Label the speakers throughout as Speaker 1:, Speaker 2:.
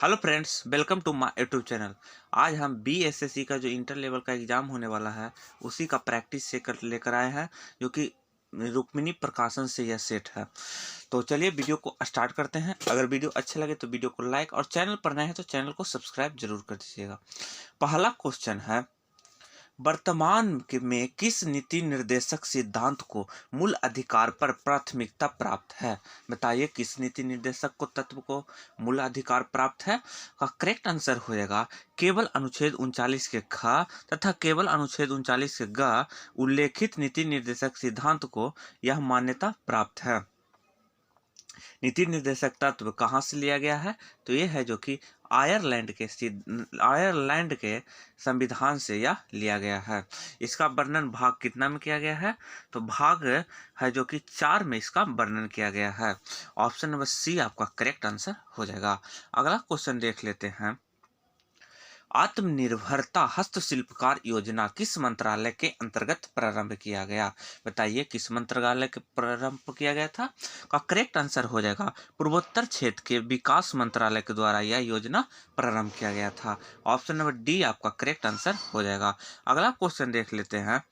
Speaker 1: Hello friends, welcome to my YouTube channel. आज हम BSSC का जो इंटर लेवल का एग्ज़ाम होने वाला है उसी का प्रैक्टिस से लेकर आए हैं, जो कि रुक्मिणी प्रकाशन से यह सेट है। तो चलिए वीडियो को स्टार्ट करते हैं। अगर वीडियो अच्छा लगे तो वीडियो को लाइक और चैनल पर नए हैं तो चैनल को सब्सक्राइब जरूर कर दीजिएगा। पहला क्वेश्चन है, में किस नीति निर्देशक सिद्धांत को मूल अधिकार पर प्राथमिकता प्राप्त है? बताइए किस नीति निर्देशक को तत्व को मूल अधिकार प्राप्त है? का करेक्ट आंसर हो जाएगा केवल अनुच्छेद 39 के ख तथा केवल अनुच्छेद 39 के ग उल्लेखित नीति निर्देशक सिद्धांत को यह मान्यता प्राप्त है। नीति निर्देशक तत्व कहाँ से लिया गया है? तो ये है जो कि आयरलैंड के संविधान से यह लिया गया है। इसका वर्णन भाग कितना में किया गया है? तो भाग है जो कि 4 में इसका वर्णन किया गया है। ऑप्शन नंबर सी आपका करेक्ट आंसर हो जाएगा। अगला क्वेश्चन देख लेते हैं। आत्मनिर्भरता हस्तशिल्पकार योजना किस मंत्रालय के अंतर्गत प्रारंभ किया गया? बताइए किस मंत्रालय के प्रारंभ किया गया था? का करेक्ट आंसर हो जाएगा पूर्वोत्तर क्षेत्र के विकास मंत्रालय के द्वारा यह योजना प्रारंभ किया गया था। ऑप्शन नंबर डी आपका करेक्ट आंसर हो जाएगा। अगला क्वेश्चन देख लेते हैं।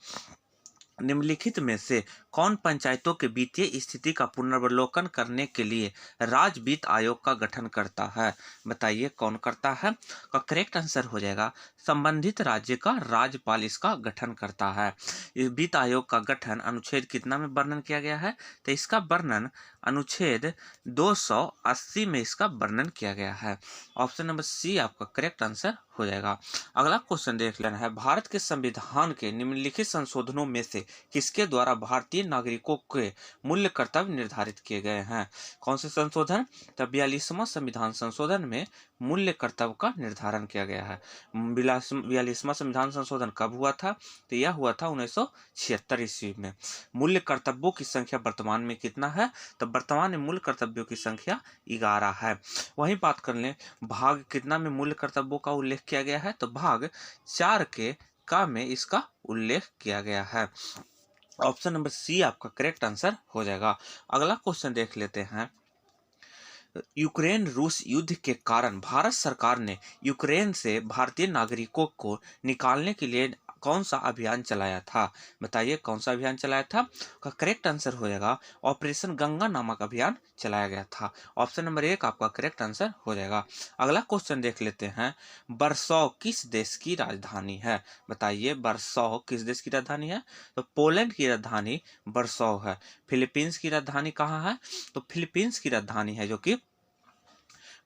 Speaker 1: निम्नलिखित में से कौन पंचायतों के वित्तीय स्थिति का पुनर्वलोकन करने के लिए राज्य वित्त आयोग का गठन करता है? बताइए कौन करता है? का करेक्ट आंसर हो जाएगा संबंधित राज्य का राज्यपाल इसका गठन करता है। इस वित्त आयोग का गठन अनुच्छेद कितना में वर्णन किया गया है? तो इसका वर्णन अनुच्छेद 280 में इसका वर्णन किया गया है। ऑप्शन नंबर सी आपका करेक्ट आंसर हो जाएगा। अगला क्वेश्चन देख लेना है। भारत के संविधान के निम्नलिखित संशोधनों में से किसके द्वारा भारतीय नागरिकों के मूल्य कर्तव्य निर्धारित किए गए हैं? कौन से संशोधन? तो 42वां संविधान संशोधन में मूल्य कर्तव्य का निर्धारण किया गया है। 42वां संविधान संशोधन कब हुआ था? तो यह हुआ था 1976 ईस्वी में। मूल्य कर्तव्यों की संख्या वर्तमान में कितना है? तो वर्तमान में मूल्य कर्तव्यों की संख्या 11 है। वहीं बात कर लें भाग कितना में मूल्य कर्तव्यों का उल्लेख किया गया है? तो भाग 4 के का में इसका उल्लेख किया गया है। ऑप्शन नंबर सी आपका करेक्ट आंसर हो जाएगा। अगला क्वेश्चन देख लेते हैं। यूक्रेन रूस युद्ध के कारण भारत सरकार ने यूक्रेन से भारतीय नागरिकों को निकालने के लिए कौन सा अभियान चलाया था? बताइए कौन सा अभियान चलाया था? का करेक्ट आंसर हो जाएगा ऑपरेशन गंगा नामक अभियान चलाया गया था। ऑप्शन नंबर 1 आपका करेक्ट आंसर हो जाएगा। अगला क्वेश्चन देख लेते हैं। बरसौ किस देश की राजधानी है? बताइए बरसौ किस देश की राजधानी है? तो पोलैंड की राजधानी बरसौ है। फिलीपींस की राजधानी कहाँ है? तो फिलीपींस की राजधानी है जो कि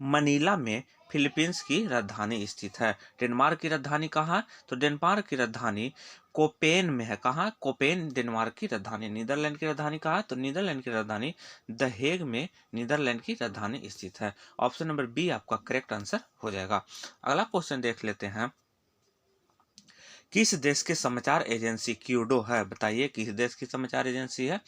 Speaker 1: मनीला में फिलीपींस की राजधानी स्थित है। डेनमार्क की राजधानी कहाँ है? तो डेनमार्क की राजधानी कोपेन में है। कहाँ? कोपेन डेनमार्क की राजधानी। नीदरलैंड की राजधानी कहाँ है? तो नीदरलैंड की राजधानी द हेग में नीदरलैंड की राजधानी स्थित है। ऑप्शन नंबर बी आपका करेक्ट आंसर हो जाएगा। अगला क्वेश्चन देख लेते हैं। किस देश के समाचार एजेंसी क्यूडो है? बताइए किस देश की समाचार एजेंसी है?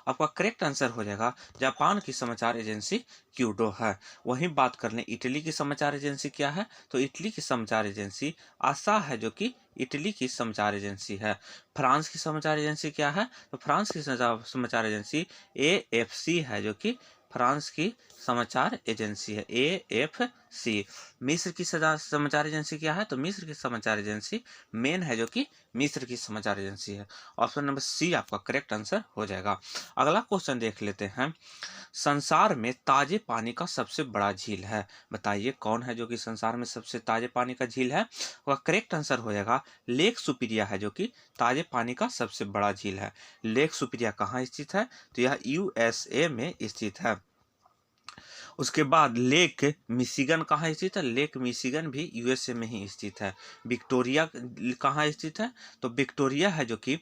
Speaker 1: आपका करेक्ट आंसर हो जाएगा जापान की समाचार एजेंसी क्यूडो है। वहीं बात कर लें इटली की समाचार एजेंसी क्या है? तो इटली की समाचार एजेंसी आशा है जो कि इटली की समाचार एजेंसी है। फ्रांस की समाचार एजेंसी क्या है? तो फ्रांस की समाचार एजेंसी एएफसी है जो कि फ्रांस की समाचार एजेंसी है। एएफसी। मिस्र की समाचार एजेंसी क्या है? तो मिस्र की समाचार एजेंसी मेन है जो कि मिस्र की समाचार एजेंसी है। ऑप्शन नंबर सी आपका करेक्ट आंसर हो जाएगा। अगला क्वेश्चन देख लेते हैं। संसार में ताजे पानी का सबसे बड़ा झील है? बताइए कौन है जो कि संसार में सबसे ताजे पानी का झील है? वह करेक्ट आंसर हो जाएगा लेक सुपीरिया है जो कि ताजे पानी का सबसे बड़ा झील है। लेक सुपीरिया कहाँ स्थित है? तो यह यूएसए में स्थित है। उसके बाद लेक मिशिगन कहाँ स्थित है? लेक मिशिगन भी यूएसए में ही स्थित है। विक्टोरिया कहाँ स्थित है? तो विक्टोरिया है जो कि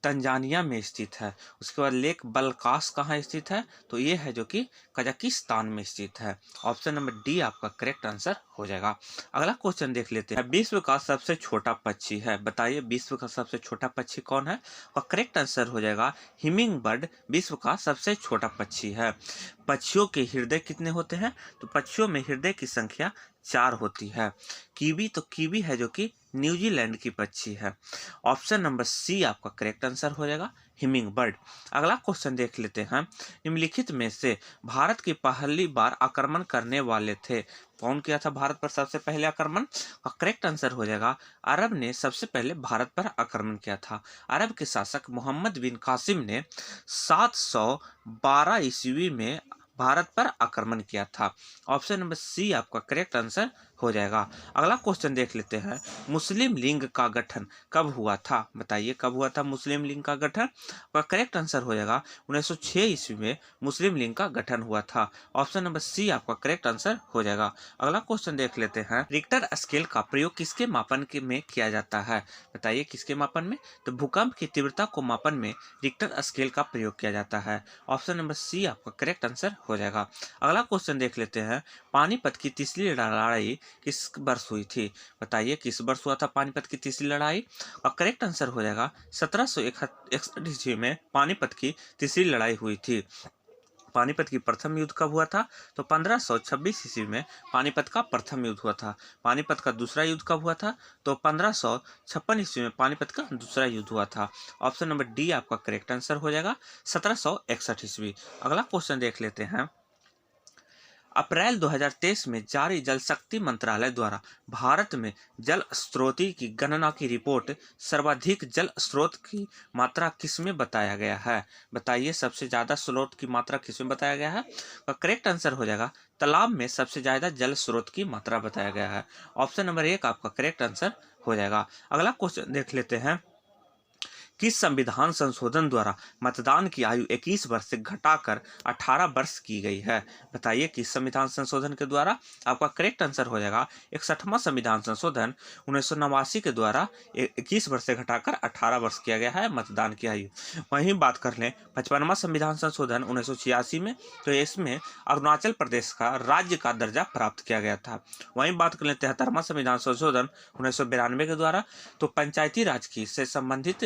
Speaker 1: तंजानिया में स्थित है। उसके बाद लेक बलकास कहाँ स्थित है? तो ये है जो कि कजाकिस्तान में स्थित है। ऑप्शन नंबर डी आपका करेक्ट आंसर हो जाएगा। अगला क्वेश्चन देख लेते हैं। विश्व का सबसे छोटा पक्षी है? बताइए विश्व का सबसे छोटा पक्षी कौन है? और करेक्ट आंसर हो जाएगा हिमिंग बर्ड विश्व का सबसे छोटा पक्षी है। पक्षियों के हृदय कितने होते हैं? तो पक्षियों में हृदय की संख्या 4 होती है। कीवी, तो कीवी है जो कि न्यूजीलैंड की पक्षी है। ऑप्शन नंबर सी आपका करेक्ट आंसर हो जाएगा हिमिंग बर्ड। अगला क्वेश्चन देख लेते हैं। निम्नलिखित में से भारत की पहली बार आक्रमण करने वाले थे कौन किया था भारत पर सबसे पहले आक्रमण? और करेक्ट आंसर हो जाएगा अरब ने सबसे पहले भारत पर आक्रमण किया था। अरब के शासक मोहम्मद बिन कासिम ने 712 ईस्वी में भारत पर आक्रमण किया था। ऑप्शन नंबर सी आपका करेक्ट आंसर हो जाएगा। अगला क्वेश्चन देख लेते हैं, मुस्लिम लीग का गठन कब हुआ था? बताइए कब हुआ था मुस्लिम लीग का गठन? आपका करेक्ट आंसर हो जाएगा 1906 ईस्वी में मुस्लिम लीग का गठन हुआ था। ऑप्शन नंबर सी आपका करेक्ट आंसर हो जाएगा। अगला क्वेश्चन देख लेते हैं, रिक्टर स्केल का प्रयोग किसके मापन में किया जाता है? बताइए किसके मापन में? तो भूकंप की तीव्रता को मापन में रिक्टर स्केल का प्रयोग किया जाता है। ऑप्शन नंबर सी आपका करेक्ट आंसर हो जाएगा। अगला क्वेश्चन देख लेते हैं, पानीपत की तीसरी लड़ाई किस वर्ष हुई थी? बताइए किस वर्ष हुआ था पानीपत की तीसरी लड़ाई? और करेक्ट आंसर हो जाएगा 1761 ईस्वी में पानीपत की तीसरी लड़ाई हुई थी। पानीपत की प्रथम युद्ध कब हुआ था? तो 1526 ईस्वी में पानीपत का प्रथम युद्ध हुआ था। पानीपत का दूसरा युद्ध कब हुआ था? तो 1556 ईस्वी में पानीपत का दूसरा युद्ध हुआ था। ऑप्शन नंबर डी आपका करेक्ट आंसर हो जाएगा 1761 ईस्वी। अगला क्वेश्चन देख लेते हैं, अप्रैल 2023 में जारी जल शक्ति मंत्रालय द्वारा भारत में जल स्रोतों की गणना की रिपोर्ट सर्वाधिक जल स्रोत की मात्रा किसमें बताया गया है? बताइए सबसे ज्यादा स्रोत की मात्रा किसमें बताया गया है? करेक्ट आंसर हो जाएगा तालाब में सबसे ज्यादा जल स्रोत की मात्रा बताया गया है। ऑप्शन नंबर 1 आपका करेक्ट आंसर हो जाएगा। अगला क्वेश्चन देख लेते हैं, किस संविधान संशोधन द्वारा मतदान की आयु 21 वर्ष से घटाकर 18 वर्ष की गई है? बताइए किस संविधान संशोधन के द्वारा? आपका करेक्ट आंसर हो जाएगा 61वां संविधान संशोधन 1989 के द्वारा 21 वर्ष से घटाकर 18 वर्ष किया गया है मतदान की आयु। वहीं बात कर लें 55वां संविधान संशोधन 1986 में, तो इसमें अरुणाचल प्रदेश का राज्य का दर्जा प्राप्त किया गया था। वहीं बात कर लें 73वां संविधान संशोधन 1992 के द्वारा, तो पंचायती राज की से संबंधित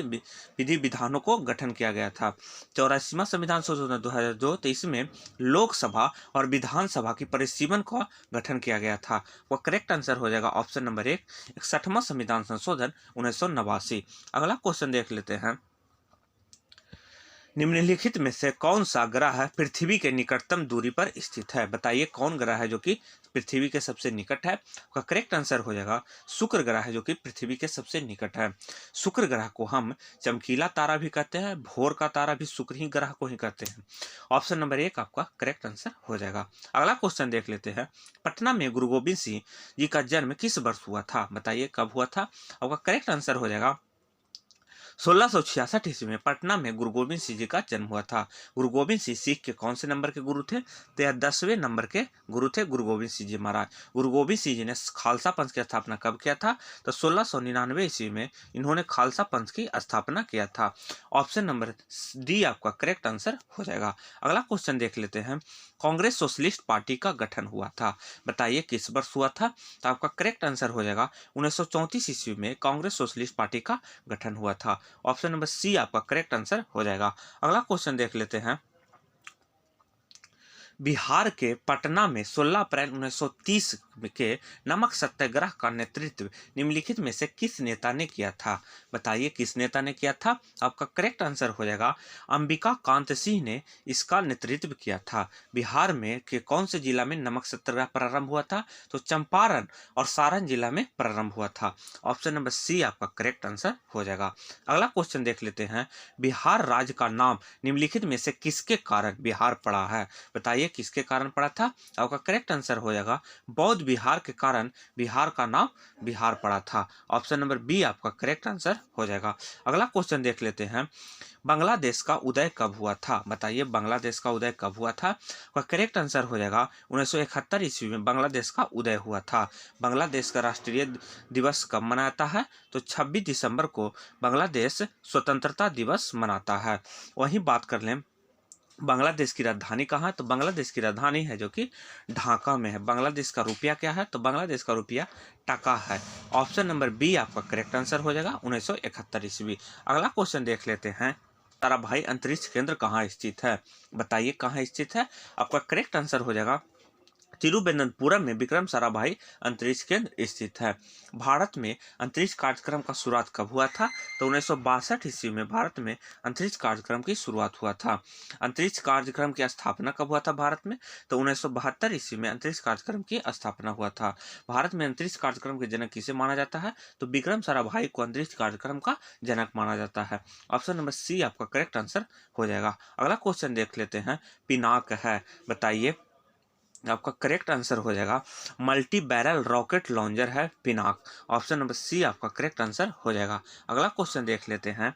Speaker 1: विधि विधानों को गठन किया गया था। 84वां संविधान संशोधन 2002, तो इसमें लोकसभा और विधानसभा की परिसीमन का गठन किया गया था। वह करेक्ट आंसर हो जाएगा ऑप्शन नंबर 1 61वां संविधान संशोधन 1989। अगला क्वेश्चन देख लेते हैं, निम्नलिखित में से कौन सा ग्रह पृथ्वी के निकटतम दूरी पर स्थित है? बताइए कौन ग्रह है जो कि पृथ्वी के सबसे निकट है? उसका करेक्ट आंसर हो जाएगा शुक्र ग्रह है जो कि पृथ्वी के सबसे निकट है। शुक्र ग्रह को हम चमकीला तारा भी कहते हैं, भोर का तारा भी शुक्र ही ग्रह को ही कहते हैं। ऑप्शन नंबर 1 आपका करेक्ट आंसर हो जाएगा। अगला क्वेश्चन देख लेते हैं, पटना में गुरु गोविंद सिंह जी का जन्म किस वर्ष हुआ था? बताइए कब हुआ था? आपका करेक्ट आंसर हो जाएगा 1666 ईस्वी में पटना में गुरु गोविंद सिंह जी का जन्म हुआ था। गुरु गोविंद सिंह सिख के कौन से नंबर के गुरु थे? तो यह 10वें नंबर के गुरु थे गुरु गोविंद सिंह जी महाराज। गुरु गोविंद सिंह जी ने खालसा पंथ की स्थापना कब किया था? तो 1699 ईस्वी में इन्होंने खालसा पंथ की स्थापना किया था। ऑप्शन नंबर डी आपका करेक्ट आंसर हो जाएगा। अगला क्वेश्चन देख लेते हैं, कांग्रेस सोशलिस्ट पार्टी का गठन हुआ था? बताइए किस वर्ष हुआ था? तो आपका करेक्ट आंसर हो जाएगा 1934 ईस्वी में कांग्रेस सोशलिस्ट पार्टी का गठन हुआ था। ऑप्शन नंबर सी आपका करेक्ट आंसर हो जाएगा। अगला क्वेश्चन देख लेते हैं, बिहार के पटना में 16 अप्रैल 1930 के नमक सत्याग्रह का नेतृत्व निम्नलिखित में से किस नेता ने किया था? बताइए किस नेता ने किया था? आपका करेक्ट आंसर हो जाएगा अंबिका कांत सिंह ने इसका नेतृत्व किया था। बिहार में के कौन से जिला में नमक सत्याग्रह प्रारंभ हुआ था? तो चंपारण और सारण जिला में प्रारंभ हुआ था। ऑप्शन नंबर सी आपका करेक्ट आंसर हो जाएगा। अगला क्वेश्चन देख लेते हैं, बिहार राज्य का नाम निम्नलिखित में से किसके कारण बिहार पड़ा है? बताइए किसके कारण पड़ा था? आपका करेक्ट आंसर हो जाएगा बौद्ध बिहार के कारण बिहार का नाम बिहार पड़ा था। ऑप्शन नंबर बी आपका करेक्ट आंसर हो जाएगा। अगला क्वेश्चन देख लेते हैं, बांग्लादेश का उदय कब हुआ था? बताइए बांग्लादेश का उदय कब हुआ था? आपका करेक्ट आंसर हो जाएगा 1971 ईस्वी में बांग्लादेश का उदय हुआ था। बांग्लादेश का राष्ट्रीय दिवस कब मनाता है? तो 26 दिसंबर को बांग्लादेश स्वतंत्रता दिवस मनाता है। वहीं बात कर लें बांग्लादेश की राजधानी कहाँ है? तो बांग्लादेश की राजधानी है जो कि ढाका में है। बांग्लादेश का रुपया क्या है? तो बांग्लादेश का रुपया टका है। ऑप्शन नंबर बी आपका करेक्ट आंसर हो जाएगा 1971 ईस्वी। अगला क्वेश्चन देख लेते हैं, ताराभाई अंतरिक्ष केंद्र कहाँ स्थित है? बताइए कहाँ स्थित है? आपका करेक्ट आंसर हो जाएगा तिरुवनंतपुरम में विक्रम साराभाई अंतरिक्ष केंद्र स्थित है। भारत में अंतरिक्ष कार्यक्रम का शुरुआत कब हुआ था? तो 1962 ईस्वी में भारत में अंतरिक्ष कार्यक्रम की शुरुआत हुआ था। अंतरिक्ष कार्यक्रम की स्थापना कब हुआ था भारत में? तो 1972 ईस्वी में अंतरिक्ष कार्यक्रम की स्थापना हुआ था। भारत में अंतरिक्ष कार्यक्रम के जनक किसे माना जाता है? तो विक्रम साराभाई को अंतरिक्ष कार्यक्रम का जनक माना जाता है। ऑप्शन नंबर सी आपका करेक्ट आंसर हो जाएगा। अगला क्वेश्चन देख लेते हैं। पिनाक है, बताइए आपका करेक्ट आंसर हो जाएगा। मल्टी बैरल रॉकेट लॉन्चर है पिनाक। ऑप्शन नंबर सी आपका करेक्ट आंसर हो जाएगा। अगला क्वेश्चन देख लेते हैं।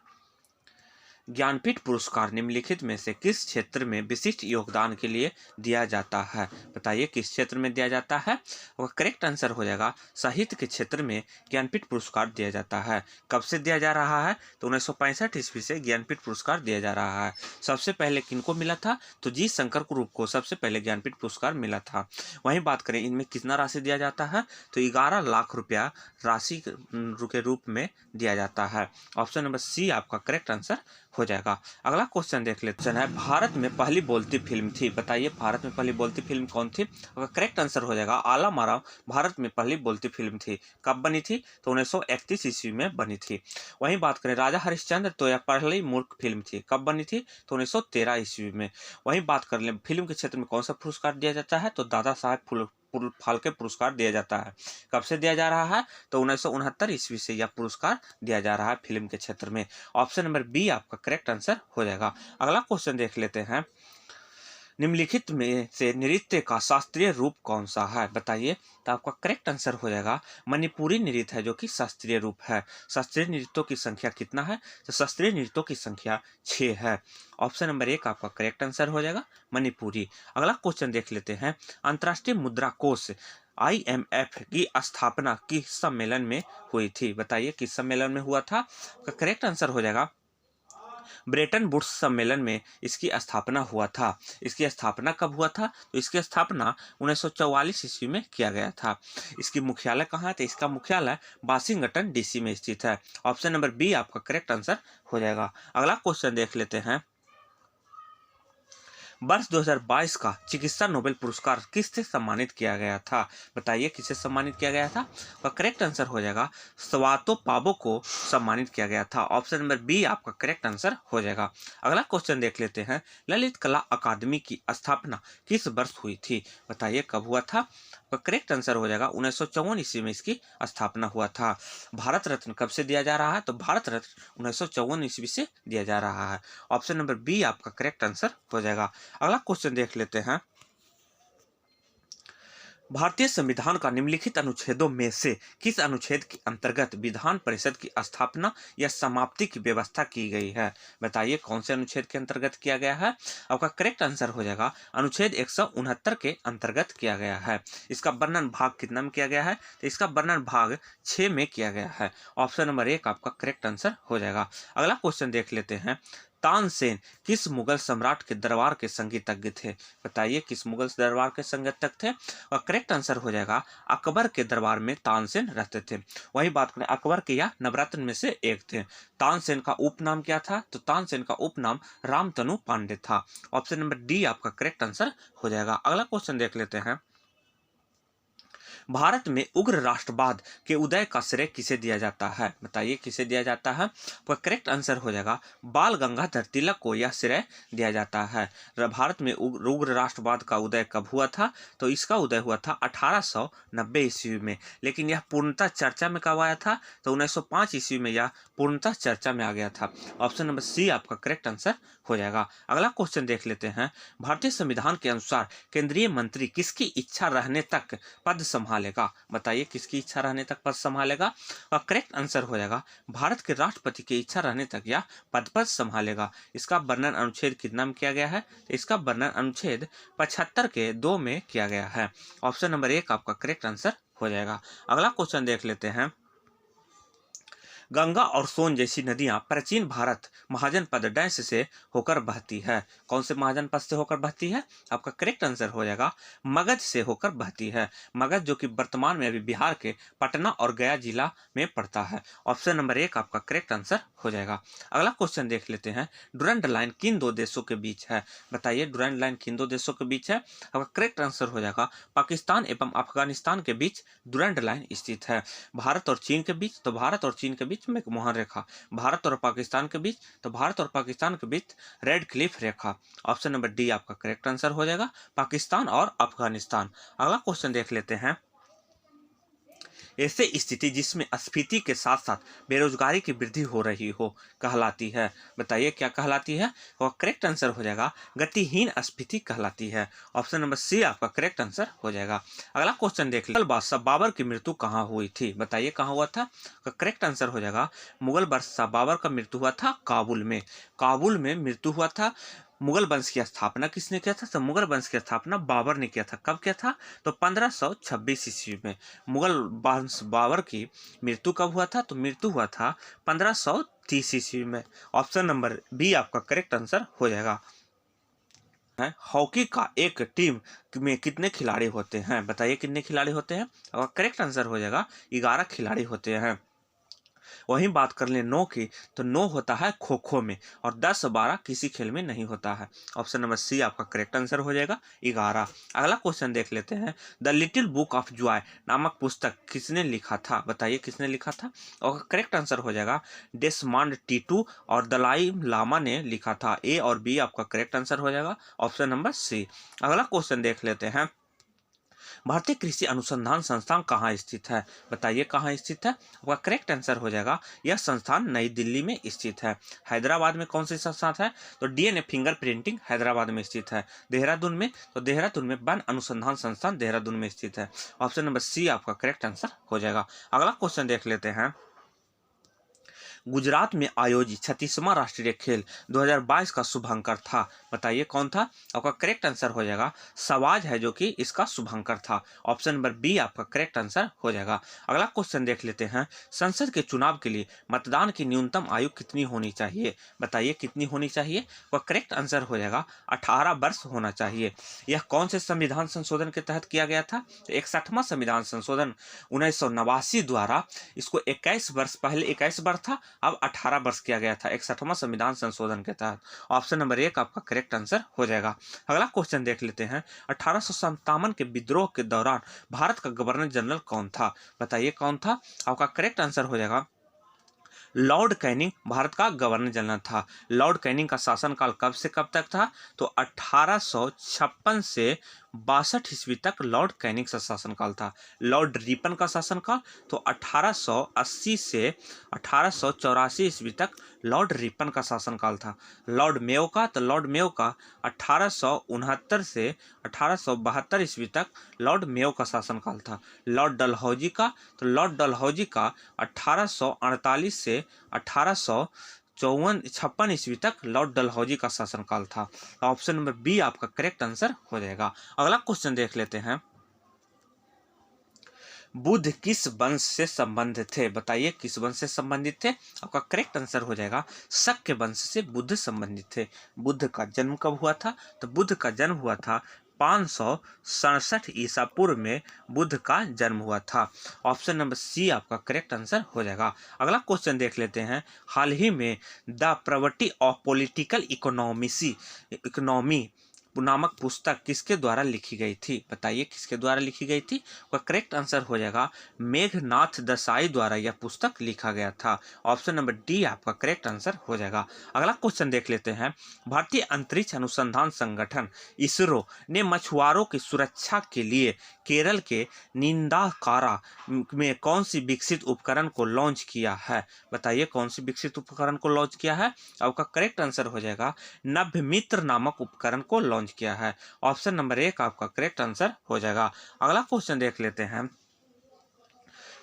Speaker 1: ज्ञानपीठ पुरस्कार निम्नलिखित में से किस क्षेत्र में विशिष्ट योगदान के लिए दिया जाता है? बताइए किस क्षेत्र में दिया जाता है? और करेक्ट आंसर हो जाएगा साहित्य के क्षेत्र में ज्ञानपीठ पुरस्कार दिया जाता है। कब से दिया जा रहा है? तो 1965 ईस्वी से ज्ञानपीठ पुरस्कार दिया जा रहा है। सबसे पहले किनको मिला था? तो जी शंकर ग्रुप को सबसे पहले ज्ञानपीठ पुरस्कार मिला था। वहीं बात करें इनमें कितना राशि दिया जाता है? तो 11 लाख रुपया राशि के रूप में दिया जाता है। ऑप्शन नंबर सी आपका करेक्ट आंसर हो जाएगा। अगला क्वेश्चन देख लेते हैं। भारत में पहली बोलती फिल्म थी, बताइए भारत में पहली बोलती फिल्म कौन थी? अगर करेक्ट आंसर हो जाएगा आला मारा भारत में पहली बोलती फिल्म थी। कब बनी थी? तो 1931 ईस्वी में बनी थी। वहीं बात करें राजा हरिश्चंद्र तो यह पहली मूर्ख फिल्म थी। कब बनी थी? तो 1913 ईस्वी में। वहीं बात कर लें फिल्म के क्षेत्र में कौन सा पुरस्कार दिया जाता है? तो दादा साहेब फाल्के पुरस्कार दिया जाता है। कब से दिया जा रहा है? तो 1969 ईस्वी से यह पुरस्कार दिया जा रहा है फिल्म के क्षेत्र में। ऑप्शन नंबर बी आपका करेक्ट आंसर हो जाएगा। अगला क्वेश्चन देख लेते हैं। निम्नलिखित में से नृत्य का शास्त्रीय रूप कौन सा है? बताइए। तो आपका करेक्ट आंसर हो जाएगा मणिपुरी नृत्य है जो कि शास्त्रीय रूप है। शास्त्रीय नृत्यों की संख्या कितना है? तो शास्त्रीय नृत्यों की संख्या 6 है। ऑप्शन नंबर 1 आपका करेक्ट आंसर हो जाएगा मणिपुरी। अगला क्वेश्चन देख लेते हैं। अंतर्राष्ट्रीय मुद्रा कोष IMF की स्थापना किस सम्मेलन में हुई थी? बताइए किस सम्मेलन में हुआ था? करेक्ट आंसर हो जाएगा ब्रेटन वुड्स सम्मेलन में इसकी स्थापना हुआ था। इसकी स्थापना कब हुआ था? तो इसकी स्थापना 1944 ईस्वी में किया गया था। इसकी मुख्यालय कहाँ है? तो इसका मुख्यालय वाशिंगटन DC में स्थित है। ऑप्शन नंबर बी आपका करेक्ट आंसर हो जाएगा। अगला क्वेश्चन देख लेते हैं। वर्ष 2022 का चिकित्सा नोबेल पुरस्कार किससे सम्मानित किया गया था? बताइए किससे सम्मानित किया गया था? और करेक्ट आंसर हो जाएगा स्वातो पाबो को सम्मानित किया गया था। ऑप्शन नंबर बी आपका करेक्ट आंसर हो जाएगा। अगला क्वेश्चन देख लेते हैं। ललित कला अकादमी की स्थापना किस वर्ष हुई थी? बताइए कब हुआ था? तो करेक्ट आंसर हो जाएगा 1954 ईस्वी में इसकी स्थापना हुआ था। भारत रत्न कब से दिया जा रहा है? तो भारत रत्न 1954 ईस्वी से दिया जा रहा है। ऑप्शन नंबर बी आपका करेक्ट आंसर हो जाएगा। अगला क्वेश्चन देख लेते हैं। भारतीय संविधान का निम्नलिखित अनुच्छेदों में से किस अनुच्छेद के अंतर्गत विधान परिषद की स्थापना या समाप्ति की व्यवस्था की गई है? बताइए कौन से अनुच्छेद के अंतर्गत किया गया है? आपका करेक्ट आंसर हो जाएगा अनुच्छेद 169 के अंतर्गत किया गया है। इसका वर्णन भाग कितना में किया गया है? तो इसका वर्णन भाग 6 में किया गया है। ऑप्शन नंबर 1 आपका करेक्ट आंसर हो जाएगा। अगला क्वेश्चन देख लेते हैं। तानसेन किस मुगल सम्राट के दरबार के संगीतज्ञ थे? बताइए किस मुगल दरबार के संगीतज्ञ थे? और करेक्ट आंसर हो जाएगा अकबर के दरबार में तानसेन रहते थे। वही बात करें अकबर के या नवरत्न में से एक थे। तानसेन का उपनाम क्या था? तो तानसेन का उपनाम रामतनु पांडे था। ऑप्शन नंबर डी आपका करेक्ट आंसर हो जाएगा। अगला क्वेश्चन देख लेते हैं। भारत में उग्र राष्ट्रवाद के उदय का श्रेय किसे दिया जाता है? बताइए किसे दिया जाता है? तो करेक्ट आंसर हो जाएगा बाल गंगाधर तिलक को यह श्रेय दिया जाता है। भारत में उग्र राष्ट्रवाद का उदय कब हुआ था? तो इसका उदय हुआ था 1890 ईस्वी में। लेकिन यह पूर्णतः चर्चा में कब आया था? तो 1905 ईस्वी में यह पूर्णतः चर्चा में आ गया था। ऑप्शन नंबर सी आपका करेक्ट आंसर हो जाएगा। अगला क्वेश्चन देख लेते हैं। भारतीय संविधान के अनुसार केंद्रीय मंत्री किसकी इच्छा रहने तक पद संभालेगा? बताइए किसकी इच्छा रहने तक पद संभालेगा? और करेक्ट आंसर हो जाएगा भारत के राष्ट्रपति की इच्छा रहने तक यह पद संभालेगा। इसका वर्णन अनुच्छेद कितना में किया गया है? तो इसका वर्णन अनुच्छेद 75 के 2 में किया गया है। ऑप्शन नंबर 1 आपका करेक्ट आंसर हो जाएगा। अगला क्वेश्चन देख लेते हैं। गंगा और सोन जैसी नदियां प्राचीन भारत महाजनपद डैश से होकर बहती है। कौन से महाजनपद से होकर बहती है? आपका करेक्ट आंसर हो जाएगा मगध से होकर बहती है। मगध जो कि वर्तमान में अभी बिहार के पटना और गया जिला में पड़ता है। ऑप्शन नंबर 1 आपका करेक्ट आंसर हो जाएगा। अगला क्वेश्चन देख लेते हैं, डुरंड लाइन किन दो देशों के बीच है? बताइए डुरंड लाइन किन दो देशों के बीच है? आपका करेक्ट आंसर हो जाएगा पाकिस्तान एवं अफगानिस्तान के बीच डुरंड लाइन स्थित है। भारत और चीन के बीच, तो भारत और चीन के बीच में मोहन रेखा। भारत और पाकिस्तान के बीच, तो भारत और पाकिस्तान के बीच रेड क्लिफ रेखा। ऑप्शन नंबर डी आपका करेक्ट आंसर हो जाएगा पाकिस्तान और अफगानिस्तान। अगला क्वेश्चन देख लेते हैं, ऐसे स्थिति जिसमें स्फीति के साथ साथ बेरोजगारी की वृद्धि हो रही हो कहलाती है। बताइए क्या कहलाती है? और करेक्ट आंसर हो जाएगा गतिहीन स्फीति कहलाती है। ऑप्शन नंबर सी आपका करेक्ट आंसर हो जाएगा। अगला क्वेश्चन देख लीजिए, मुगल बादशाह बाबर की मृत्यु कहाँ हुई थी? बताइए कहाँ हुआ था? करेक्ट आंसर हो जाएगा मुगल बादशाह बाबर का मृत्यु हुआ था काबुल में। काबुल में मृत्यु हुआ था। मुगल वंश की स्थापना किसने किया था? तो मुगल वंश की स्थापना बाबर ने किया था। कब किया था? तो 1526 ईस्वी में। मुगल वंश बाबर की मृत्यु कब हुआ था? तो मृत्यु हुआ था 1530 ईस्वी में। ऑप्शन नंबर बी आपका करेक्ट आंसर हो जाएगा। हॉकी का एक टीम में कितने खिलाड़ी होते हैं? बताइए कितने खिलाड़ी होते हैं? और करेक्ट आंसर हो जाएगा 11 खिलाड़ी होते हैं। वहीं बात कर लें 9 की, तो 9 होता है खो खो में और 10 12 किसी खेल में नहीं होता है। ऑप्शन नंबर सी आपका करेक्ट आंसर हो जाएगा 11। अगला क्वेश्चन देख लेते हैं, the little book of Joy नामक पुस्तक किसने लिखा था? बताइए किसने लिखा था? और करेक्ट आंसर हो जाएगा डेसमंड टीटू और दलाई लामा ने लिखा था। ए और बी आपका करेक्ट आंसर हो जाएगा ऑप्शन नंबर सी। अगला क्वेश्चन देख लेते हैं, भारतीय कृषि अनुसंधान संस्थान कहाँ स्थित है? बताइए कहाँ स्थित है? आपका करेक्ट आंसर हो जाएगा यह संस्थान नई दिल्ली में स्थित है। हैदराबाद में कौन सी संस्थान है? तो डीएनए फिंगर प्रिंटिंग हैदराबाद में स्थित है। देहरादून में, तो देहरादून में वन अनुसंधान संस्थान देहरादून में स्थित है। ऑप्शन नंबर सी आपका करेक्ट आंसर हो जाएगा। अगला क्वेश्चन देख लेते हैं, गुजरात में आयोजित 36वां राष्ट्रीय खेल 2022 का शुभंकर था। बताइए कौन था? आपका करेक्ट आंसर हो जाएगा सवाज है जो कि इसका शुभंकर था। ऑप्शन नंबर बी आपका करेक्ट आंसर हो जाएगा। अगला क्वेश्चन देख लेते हैं, संसद के चुनाव के लिए मतदान की न्यूनतम आयु कितनी होनी चाहिए? बताइए कितनी होनी चाहिए? वह करेक्ट आंसर हो जाएगा 18 वर्ष होना चाहिए। यह कौन से संविधान संशोधन के तहत किया गया था? 61वां संविधान संशोधन 1989 द्वारा इसको 21 वर्ष, पहले 21 वर्ष था, अब 18 वर्ष किया गया था 61वां संविधान संशोधन के तहत। ऑप्शन नंबर 1 आपका करेक्ट आंसर हो जाएगा। अगला क्वेश्चन देख लेते हैं, 1857 के विद्रोह के दौरान भारत का गवर्नर जनरल कौन था? बताइए कौन था? आपका करेक्ट आंसर हो जाएगा लॉर्ड कैनिंग भारत का गवर्नर जनरल था। लॉर्ड कैनिंग का शासनकाल कब से कब तक था? तो 1856 से 62 ईस्वी तक लॉर्ड कैनिंग का शासनकाल था। लॉर्ड रिपन का शासनकाल तो 1880 से 1884 ईस्वी तक लॉर्ड रिपन का शासनकाल था। लॉर्ड मेयो का, तो लॉर्ड मेयो का 1869 से 1872 ईस्वी तक लॉर्ड मेयो का शासनकाल था। लॉर्ड डलहौजी का, तो लॉर्ड डलहौजी का 1848 से 1856 ईस्वी तक लॉर्ड डलहौजी का शासनकाल था। ऑप्शन नंबर बी आपका करेक्ट आंसर हो जाएगा। अगला क्वेश्चन देख लेते हैं, बुद्ध किस वंश से संबंधित थे? बताइए किस वंश से संबंधित थे? आपका करेक्ट आंसर हो जाएगा शक्य वंश से बुद्ध संबंधित थे। बुद्ध का जन्म कब हुआ था? तो बुद्ध का जन्म हुआ था 567 ईसा पूर्व में बुद्ध का जन्म हुआ था। ऑप्शन नंबर सी आपका करेक्ट आंसर हो जाएगा। अगला क्वेश्चन देख लेते हैं, हाल ही में the property of political economy नामक पुस्तक किसके द्वारा लिखी गई थी? बताइए किसके द्वारा लिखी गई थी? उसका करेक्ट आंसर हो जाएगा मेघनाथ देसाई द्वारा यह पुस्तक लिखा गया था। ऑप्शन नंबर डी आपका करेक्ट आंसर हो जाएगा। अगला क्वेश्चन देख लेते हैं, भारतीय अंतरिक्ष अनुसंधान संगठन इसरो ने मछुआरों की सुरक्षा के लिए केरल के नींदाकारा में कौन सी विकसित उपकरण को लॉन्च किया है? बताइए कौन सी विकसित उपकरण को लॉन्च किया है? आपका करेक्ट आंसर हो जाएगा नभ्यमित्र नामक उपकरण को लॉन्च किया है। ऑप्शन नंबर 1 आपका करेक्ट आंसर हो जाएगा। अगला क्वेश्चन देख लेते हैं,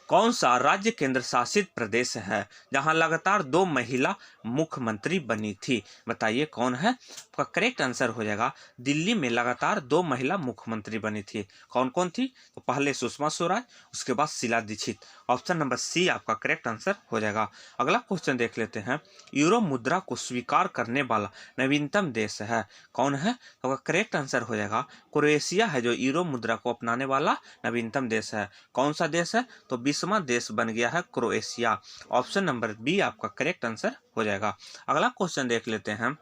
Speaker 1: कौन सा राज्य केंद्र शासित प्रदेश है जहां लगातार 2 महिला मुख्यमंत्री बनी थी? बताइए कौन है? आपका करेक्ट आंसर हो जाएगा दिल्ली में लगातार 2 महिला मुख्यमंत्री बनी थी। कौन कौन थी? तो पहले सुषमा स्वराज, उसके बाद Sheila Dikshit. Option number C आपका करेक्ट आंसर हो जाएगा। अगला क्वेश्चन देख लेते हैं। यूरो मुद्रा को स्वीकार करने वाला नवीनतम देश है, कौन है? तो करेक्ट आंसर हो जाएगा क्रोएशिया है जो यूरो मुद्रा को अपनाने वाला नवीनतम देश है। कौन सा देश है? तो 20वां देश बन गया है क्रोएशिया। ऑप्शन नंबर बी आपका करेक्ट आंसर हो जाएगा। अगला क्वेश्चन देख लेते हैं।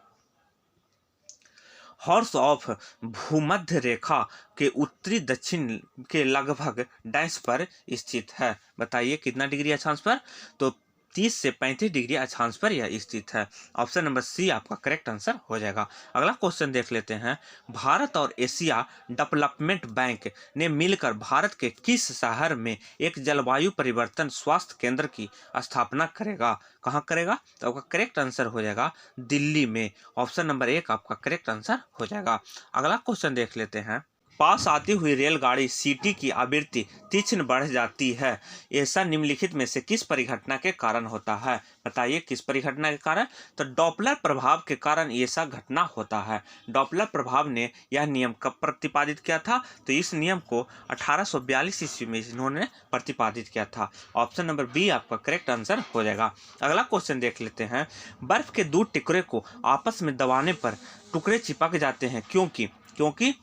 Speaker 1: हॉर्स ऑफ भूमध्य रेखा के उत्तरी दक्षिण के लगभग डैश पर स्थित है। बताइए कितना डिग्री अक्षांश पर? तो 30 से 35 डिग्री अक्षांश पर यह स्थित है। ऑप्शन नंबर सी आपका करेक्ट आंसर हो जाएगा। अगला क्वेश्चन देख लेते हैं। भारत और एशिया डेवलपमेंट बैंक ने मिलकर भारत के किस शहर में एक जलवायु परिवर्तन स्वास्थ्य केंद्र की स्थापना करेगा? कहाँ करेगा? तो आपका करेक्ट आंसर हो जाएगा दिल्ली में। ऑप्शन नंबर 1 आपका करेक्ट आंसर हो जाएगा। अगला क्वेश्चन देख लेते हैं। पास आती हुई रेलगाड़ी सीटी की आवृत्ति तीक्ष्ण बढ़ जाती है, ऐसा निम्नलिखित में से किस परिघटना के कारण होता है? बताइए किस परिघटना के कारण? तो डॉपलर प्रभाव के कारण ऐसा घटना होता है। डॉपलर प्रभाव ने यह नियम कब प्रतिपादित किया था? तो इस नियम को 1842 ईस्वी में इन्होंने प्रतिपादित किया था। ऑप्शन नंबर बी आपका करेक्ट आंसर हो जाएगा। अगला क्वेश्चन देख लेते हैं। बर्फ के 2 टुकड़े को आपस में दबाने पर टुकड़े चिपक जाते हैं, क्योंकि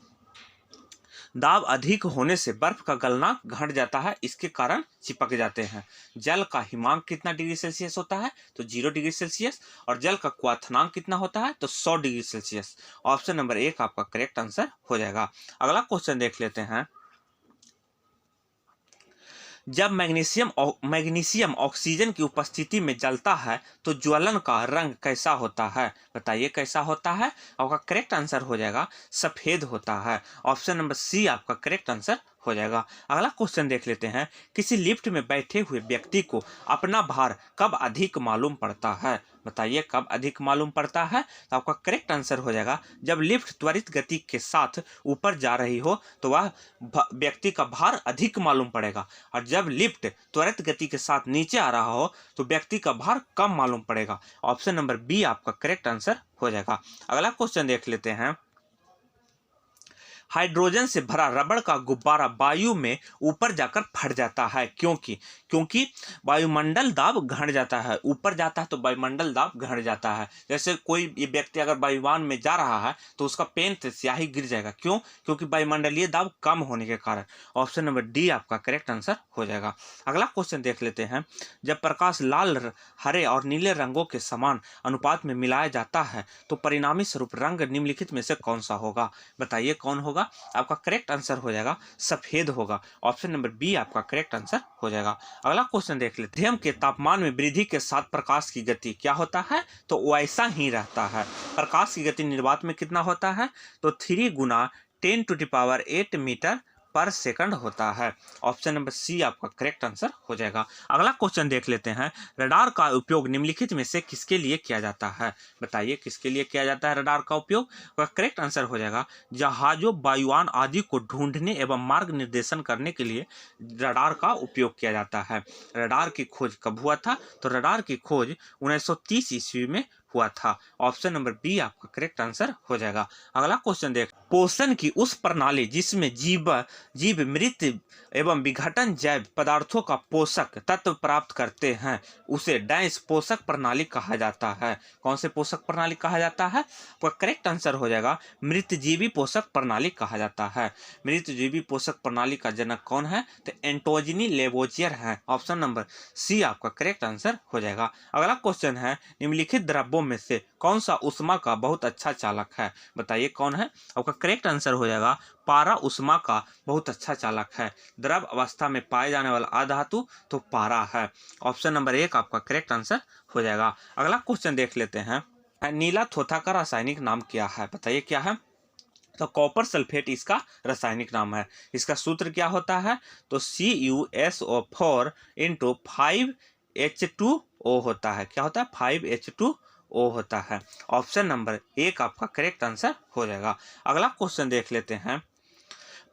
Speaker 1: दाब अधिक होने से बर्फ का गलनांक घट जाता है, इसके कारण चिपक जाते हैं। जल का हिमांक कितना डिग्री सेल्सियस होता है? तो 0 डिग्री सेल्सियस। और जल का क्वथनांक कितना होता है? तो 100 डिग्री सेल्सियस। ऑप्शन नंबर 1 आपका करेक्ट आंसर हो जाएगा। अगला क्वेश्चन देख लेते हैं। जब मैग्नीशियम ऑक्सीजन की उपस्थिति में जलता है तो ज्वलन का रंग कैसा होता है? बताइए कैसा होता है? आपका करेक्ट आंसर हो जाएगा सफेद होता है। ऑप्शन नंबर सी आपका करेक्ट आंसर हो जाएगा। अगला क्वेश्चन देख लेते हैं। किसी लिफ्ट में बैठे हुए व्यक्ति को अपना भार कब अधिक मालूम पड़ता है? बताइए कब अधिक मालूम पड़ता है? तो आपका करेक्ट आंसर हो जाएगा जब लिफ्ट त्वरित गति के साथ ऊपर जा रही हो तो वह व्यक्ति का भार अधिक मालूम पड़ेगा, और जब लिफ्ट त्वरित गति के साथ नीचे आ रहा हो तो व्यक्ति का भार कम मालूम पड़ेगा। ऑप्शन नंबर बी आपका करेक्ट आंसर हो जाएगा। अगला क्वेश्चन देख लेते हैं। हाइड्रोजन से भरा रबड़ का गुब्बारा वायु में ऊपर जाकर फट जाता है, क्योंकि वायुमंडल दाब घट जाता है। ऊपर जाता है तो वायुमंडल दाब घट जाता है। जैसे कोई ये व्यक्ति अगर वायुयान में जा रहा है तो उसका पेन से स्याही गिर जाएगा। क्योंकि वायुमंडलीय दाब कम होने के कारण। ऑप्शन नंबर डी आपका करेक्ट आंसर हो जाएगा। अगला क्वेश्चन देख लेते हैं। जब प्रकाश लाल, हरे और नीले रंगों के समान अनुपात में मिलाया जाता है तो परिणामी स्वरूप रंग निम्नलिखित में से कौन सा होगा? बताइए कौन होगा? आपका करेक्ट आंसर हो जाएगा सफेद होगा। ऑप्शन नंबर बी आपका करेक्ट आंसर हो जाएगा। अगला क्वेश्चन देख लेते हैं। मध्यम के तापमान में वृद्धि के साथ प्रकाश की गति क्या होता है? तो वैसा ही रहता है। प्रकाश की गति निर्वात में कितना होता है? तो 3 गुना 10⁸ मीटर पर सेकंड होता है। ऑप्शन नंबर सी आपका करेक्ट आंसर हो जाएगा। अगला क्वेश्चन देख लेते हैं। रडार का उपयोग निम्नलिखित में से किसके लिए किया जाता है? बताइए किसके लिए किया जाता है रडार का उपयोग? करेक्ट आंसर हो जाएगा जहाजों, वायुयान आदि को ढूंढने एवं मार्ग निर्देशन करने के लिए रडार का उपयोग किया जाता है। रडार की खोज कब हुआ था? तो रडार की खोज 1930 ईस्वी में हुआ था। ऑप्शन नंबर बी आपका करेक्ट आंसर हो जाएगा। अगला क्वेश्चन देख। पोषण की उस प्रणाली जिसमें जीव मृत एवं विघटन जैव पदार्थों का पोषक तत्व प्राप्त करते हैं उसे डैश पोषक प्रणाली कहा जाता है। कौन से पोषक प्रणाली कहा जाता है? तो करेक्ट आंसर हो जाएगा मृतजीवी पोषक प्रणाली कहा जाता है। मृतजीवी पोषक प्रणाली का जनक कौन है? तो एंटोजिनी लेवोजियर है। ऑप्शन नंबर सी आपका करेक्ट आंसर हो जाएगा। अगला क्वेश्चन है। निम्नलिखित द्रव्यों में से कौन सा ऊष्मा का बहुत अच्छा चालक है? बताइए कौन है? आपका करेक्ट आंसर हो जाएगा पारा ऊष्मा का बहुत अच्छा चालक है। द्रव अवस्था में पाए जाने वाला अधातु तो पारा है। ऑप्शन नंबर 1 आपका करेक्ट आंसर हो जाएगा। अगला क्वेश्चन देख लेते हैं। नीला थोथा का रासायनिक नाम क्या है? बताइए क्या है? तो कॉपर सल्फेट इसका रासायनिक नाम है। इसका सूत्र क्या होता है? तो CuSO4 × 5H2O होता है। क्या होता है? 5H2O होता है। ऑप्शन नंबर 1 आपका करेक्ट आंसर हो जाएगा। अगला क्वेश्चन देख लेते हैं।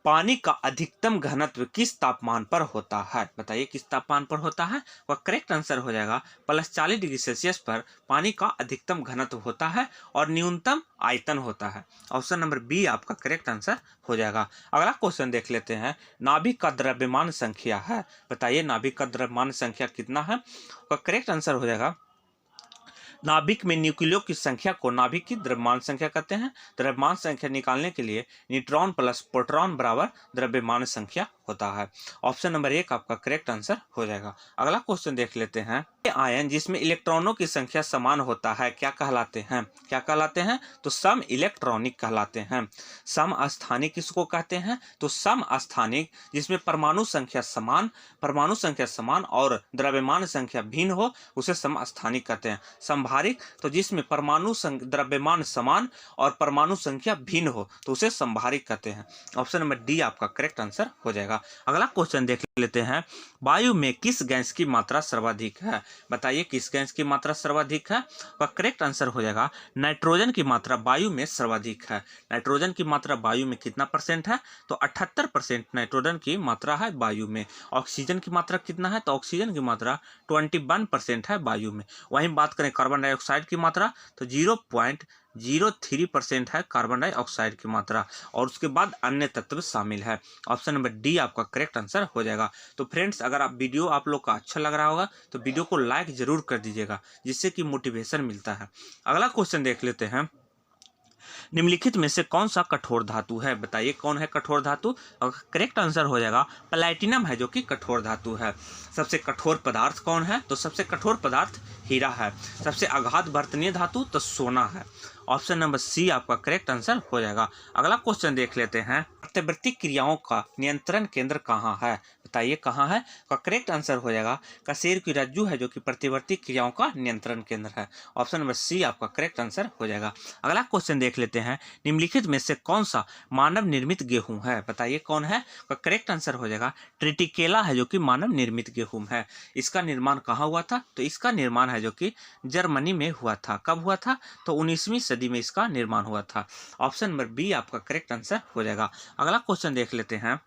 Speaker 1: पानी का अधिकतम घनत्व किस तापमान पर होता है? बताइए किस तापमान पर होता है? वह करेक्ट आंसर हो जाएगा +40 डिग्री सेल्सियस पर पानी का अधिकतम घनत्व होता है और न्यूनतम आयतन होता है। ऑप्शन नंबर बी आपका करेक्ट आंसर हो जाएगा। अगला क्वेश्चन देख लेते हैं। नाभिक का द्रव्यमान संख्या है, बताइए नाभिक का द्रव्यमान संख्या कितना है? वह करेक्ट आंसर हो जाएगा नाभिक में न्यूक्लियो की संख्या को नाभिक की द्रव्यमान संख्या कहते हैं। द्रव्यमान संख्या निकालने के लिए न्यूट्रॉन प्लस प्रोटॉन बराबर द्रव्यमान संख्या होता है। ऑप्शन नंबर 1 आपका करेक्ट आंसर हो जाएगा। अगला क्वेश्चन देख लेते हैं। ये आयन जिसमें इलेक्ट्रॉनों की संख्या समान होता है क्या कहलाते हैं? क्या कहलाते हैं? तो सम इलेक्ट्रॉनिक कहलाते हैं। सम अस्थानिक किसको कहते हैं? तो सम अस्थानिक जिसमें परमाणु संख्या समान और द्रव्यमान संख्या भिन्न हो उसे सम अस्थानिक कहते हैं। संभारिक तो जिसमें परमाणु द्रव्यमान समान और परमाणु संख्या भिन्न हो तो उसे संभारिक कहते हैं। ऑप्शन नंबर डी आपका करेक्ट आंसर हो जाएगा। अगला क्वेश्चन देख लेते हैं। वायु में किस गैस की मात्रा सर्वाधिक है? बताइए किस गैस की मात्रा सर्वाधिक है? वह करेक्ट आंसर हो जाएगा नाइट्रोजन की मात्रा वायु में सर्वाधिक है। नाइट्रोजन की मात्रा वायु में कितना परसेंट है? तो 78% नाइट्रोजन की मात्रा है वायु में। ऑक्सीजन की मात्रा कितना है? तो ऑक्सीजन की मात्रा 21% है वायु में। वहीं बात करें कार्बन डाइऑक्साइड की मात्रा तो 0.03% है कार्बन डाइऑक्साइड की मात्रा और उसके बाद अन्य तत्व शामिल है। ऑप्शन नंबर डी आपका करेक्ट आंसर हो जाएगा। तो फ्रेंड्स अगर आप वीडियो आप लोग का अच्छा लग रहा होगा तो वीडियो को लाइक जरूर कर दीजिएगा जिससे कि मोटिवेशन मिलता है। अगला क्वेश्चन देख लेते हैं। निम्नलिखित में से कौन सा कठोर धातु है? बताइए कौन है कठोर धातु? और करेक्ट आंसर हो जाएगा प्लैटिनम है जो कि कठोर धातु है। सबसे कठोर पदार्थ कौन है? तो सबसे कठोर पदार्थ हीरा है। सबसे आघात बर्तनीय धातु तो सोना है। ऑप्शन नंबर सी आपका करेक्ट आंसर हो जाएगा। अगला क्वेश्चन देख लेते हैं। प्रतिवर्ती क्रियाओं का नियंत्रण केंद्र कहाँ है? बताइए कहाँ है? का करेक्ट आंसर हो जाएगा कशेर की रज्जु है जो कि प्रतिवर्ती क्रियाओं का नियंत्रण केंद्र है। ऑप्शन नंबर सी आपका करेक्ट आंसर हो जाएगा। अगला क्वेश्चन देख लेते हैं। निम्नलिखित में से कौन सा मानव निर्मित गेहूं है? बताइए कौन है? का करेक्ट आंसर हो जाएगा ट्रिटिकेला है जो कि मानव निर्मित गेहूं है। इसका निर्माण कहाँ हुआ था? तो इसका निर्माण है जो कि जर्मनी में हुआ था। कब हुआ था? तो 19वीं सदी में इसका निर्माण हुआ था। ऑप्शन नंबर बी आपका करेक्ट आंसर हो जाएगा। अगला क्वेश्चन देख लेते हैं।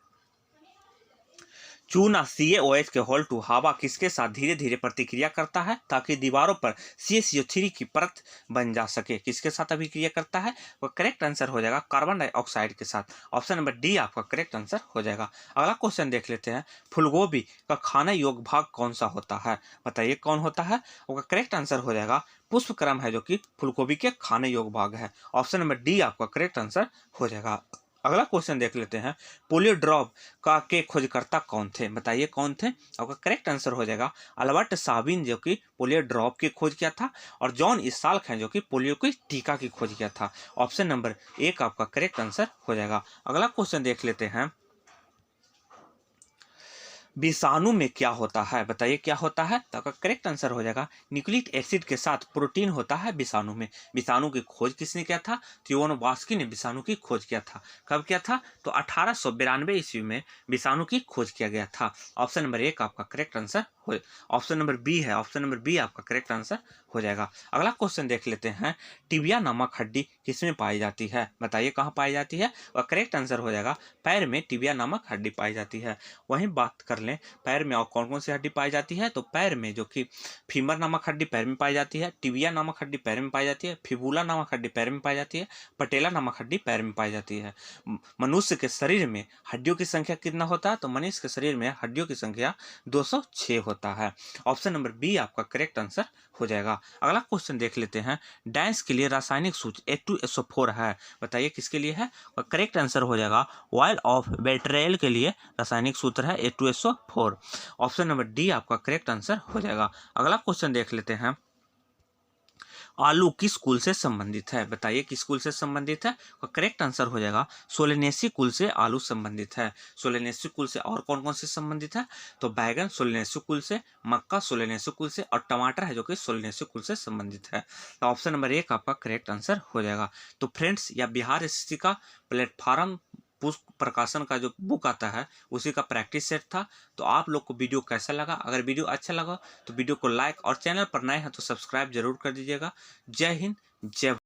Speaker 1: चूना CaOH के होल टू हवा किसके साथ धीरे धीरे प्रतिक्रिया करता है ताकि दीवारों पर CaCO3 की परत बन जा सके? किसके साथ अभिक्रिया करता है? वह करेक्ट आंसर हो जाएगा कार्बन डाइऑक्साइड के साथ। ऑप्शन नंबर डी आपका करेक्ट आंसर हो जाएगा। अगला क्वेश्चन देख लेते हैं। फूलगोभी का खाने योग्य भाग कौन सा होता है? बताइए कौन होता है? उसका करेक्ट आंसर हो जाएगा पुष्पक्रम है जो कि फूलगोभी के खाने योग्य भाग है। ऑप्शन नंबर डी आपका करेक्ट आंसर हो जाएगा। अगला क्वेश्चन देख लेते हैं। पोलियो ड्रॉप का के खोजकर्ता कौन थे? बताइए कौन थे? आपका करेक्ट आंसर हो जाएगा अल्बर्ट साबिन जो कि पोलियो ड्रॉप की खोज किया था और जॉन इसाल्क हैं जो कि पोलियो की टीका की खोज किया था। ऑप्शन नंबर 1 आपका करेक्ट आंसर हो जाएगा। अगला क्वेश्चन देख लेते हैं। विषाणु में क्या होता है? बताइए क्या होता है? तो आपका करेक्ट आंसर हो जाएगा न्यूक्लिक एसिड के साथ प्रोटीन होता है विषाणु में। विषाणु की खोज किसने किया था? तो इवानोवास्की ने विषाणु की खोज किया था। कब किया था? तो 1892 ईस्वी में विषाणु की खोज किया गया था। ऑप्शन नंबर 1 आपका करेक्ट आंसर हो। ऑप्शन नंबर बी है। ऑप्शन नंबर बी आपका करेक्ट आंसर हो जाएगा। अगला क्वेश्चन देख लेते हैं। टिबिया नामक हड्डी किसमें पाई जाती है? बताइए कहाँ पाई जाती है? वह करेक्ट आंसर हो जाएगा पैर में टिबिया नामक हड्डी पाई जाती है। वहीं बात कर लें पैर में और कौन कौन सी हड्डी पाई जाती है? तो पैर में जो कि फीमर नामक हड्डी पैर में पाई जाती है, टिबिया नामक हड्डी पैर में पाई जाती है, फिबुला नामक हड्डी पैर में पाई जाती है, पटेला नामक हड्डी पैर में पाई जाती है। मनुष्य के शरीर में हड्डियों की संख्या कितना होता है? तो मनुष्य के शरीर में हड्डियों की संख्या 206 होता है। ऑप्शन नंबर बी आपका करेक्ट आंसर हो जाएगा। अगला क्वेश्चन देख लेते हैं। डांस के लिए रासायनिक सूत्र H2SO4 है। बताइए किसके लिए है? करेक्ट आंसर हो जाएगा ऑयल ऑफ बेट्रेल के लिए रासायनिक सूत्र है H2SO4। ऑप्शन नंबर डी आपका करेक्ट आंसर हो जाएगा। अगला क्वेश्चन देख लेते हैं। आलू किस कुल से संबंधित है? बताइए किस कुल से संबंधित है? करेक्ट आंसर हो जाएगा सोलेनेसी कुल से आलू संबंधित है। सोलेनेसी कुल से और कौन कौन से संबंधित है? तो बैगन सोलेनेसी कुल से, मक्का सोलेनेसी कुल से और टमाटर है जो कि सोलेनेसी कुल से संबंधित है। तो ऑप्शन नंबर 1 आपका करेक्ट आंसर हो जाएगा। तो फ्रेंड्स या बिहार SSC का प्लेटफॉर्म पुष्प प्रकाशन का जो बुक आता है उसी का प्रैक्टिस सेट था। तो आप लोग को वीडियो कैसा लगा? अगर वीडियो अच्छा लगा तो वीडियो को लाइक और चैनल पर नए हैं तो सब्सक्राइब जरूर कर दीजिएगा। जय हिंद, जय